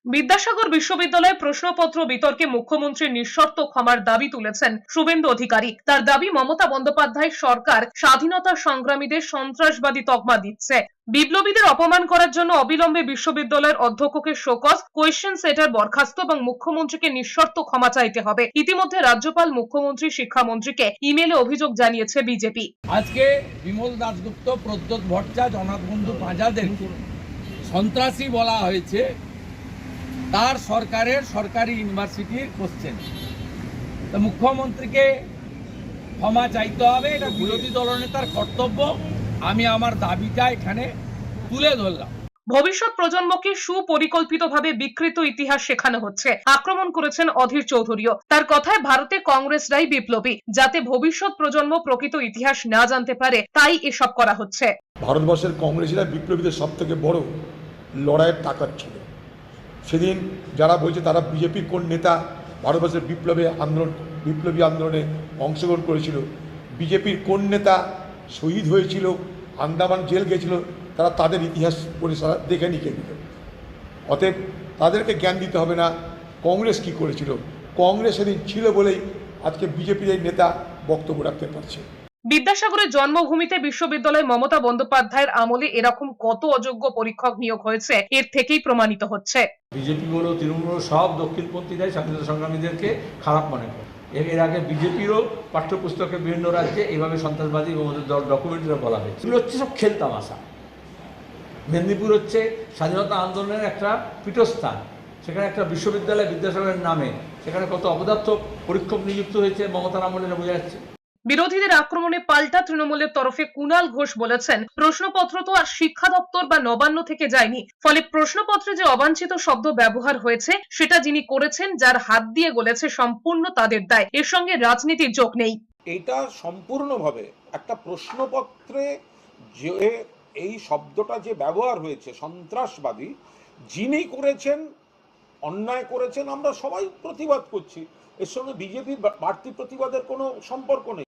বিদ্যাসাগর বিশ্ববিদ্যালয়ে প্রশ্নপত্র বিতর্কে মুখ্যমন্ত্রীর নিঃশর্ত ক্ষমার দাবি তুলেছেন শুভেন্দু অধিকারী। তার দাবি, মমতা বন্দ্যোপাধ্যায় সরকার স্বাধীনতা সংগ্রামীদের সন্ত্রাসবাদী তকমা দিচ্ছে। বিপ্লবীদের অপমান করার জন্য অবিলম্বে বিশ্ববিদ্যালয়ের অধ্যক্ষকে শোকজ, কোয়েশ্চেন সেটার বরখাস্ত এবং মুখ্যমন্ত্রীকে নিঃশর্ত ক্ষমা চাইতে হবে। ইতিমধ্যে রাজ্যপাল, মুখ্যমন্ত্রী, শিক্ষামন্ত্রীকে ইমেলে অভিযোগ জানিয়েছে বিজেপি। আজকে বিমল দাশগুপ্ত, প্রদ্যোৎ ভট্টাচার্য, জগন্নাথ বন্ধু পাঁজাদের সন্ত্রাসী বলা হয়েছে তার সরকারের সরকারি ইউনিভার্সিটির কোশ্চেন। তো মুখ্যমন্ত্রীকে ক্ষমা চাইতে হবে, এটা বিরোধী দলনেতার কর্তব্য। আমি আমার দাবিটা এখানে তুলে ধরলাম। ভবিষ্যৎ প্রজন্মকে সুপরিকল্পিতভাবে বিকৃত ইতিহাস শেখানো হচ্ছে, আক্রমণ করেছেন অধীর চৌধুরীও। তার কথায়, ভারতে কংগ্রেসরাই বিপ্লবী, যাতে ভবিষ্যৎ প্রজন্ম প্রকৃত ইতিহাস না জানতে পারে, তাই এসব করা হচ্ছে। ভারতবর্ষের কংগ্রেসীরা বিপ্লবীদের সব থেকে বড় লড়াইয়ের তাকাত ছিল। সেদিন যারা বলছে তারা বিজেপির কোন নেতা ভারতবর্ষের বিপ্লবী আন্দোলনে অংশগ্রহণ করেছিল, বিজেপির কোন নেতা শহীদ হয়েছিল, আন্দামান জেল গেছিল, তারা তাদের ইতিহাস পড়ে দেখে নিকে দিল। অতএব তাদেরকে জ্ঞান দিতে হবে না কংগ্রেস কি করেছিল। কংগ্রেস সেদিন ছিল বলেই আজকে বিজেপির এই নেতা বক্তব্য রাখতে পারছে। বিদ্যাসাগরের জন্মভূমিতে বিশ্ববিদ্যালয় মমতা বন্দ্যোপাধ্যায়ের আমলে এরকম কত অযোগ্য পরীক্ষক নিয়োগ হয়েছে, এর থেকেই প্রমাণিত হচ্ছে। বিজেপি বলো, তৃণমূল সব দক্ষিণপন্থীরাই স্বাধীনতা সংগ্রামীদেরকে খারাপ মনে করে। এর আগে বিজেপিরও পাঠ্যপুস্তকে বিভিন্ন রাজ্যে এইভাবে সন্ত্রাসবাদী এবং ওদের ডকুমেন্টারি বলা হয়েছে। এগুলো হচ্ছে সব খেলতামাশা। মেদিনীপুর হচ্ছে স্বাধীনতা আন্দোলনের একটা পীঠস্থান। সেখানে একটা বিশ্ববিদ্যালয় বিদ্যাসাগরের নামে, সেখানে কত অপদার্থ পরীক্ষক নিযুক্ত হয়েছে মমতার আমলে, বোঝা যাচ্ছে। বিরোধীদের আক্রমণে পাল্টা তৃণমূলের তরফে কুণাল ঘোষ বলেছেন, প্রশ্নপত্র তো আর শিক্ষা দপ্তর বা নবান্ন থেকে যায়নি, ফলে প্রশ্নপত্রে যে অবাঞ্ছিত শব্দ ব্যবহার হয়েছে সেটা যিনি করেছেন, যার হাত দিয়ে গলেছে, সম্পূর্ণ তাদের দায়। এর সঙ্গে রাজনীতির যোগ নেই। এটা সম্পূর্ণভাবে একটা প্রশ্নপত্রে যে এই শব্দটা যে ব্যবহার হয়েছে সন্ত্রাসবাদী, যিনি করেছেন, অন্যায় করেছেন, আমরা সবাই প্রতিবাদ করছি। এর সঙ্গে বিজেপির বাড়তি প্রতিবাদের কোনো সম্পর্ক নেই।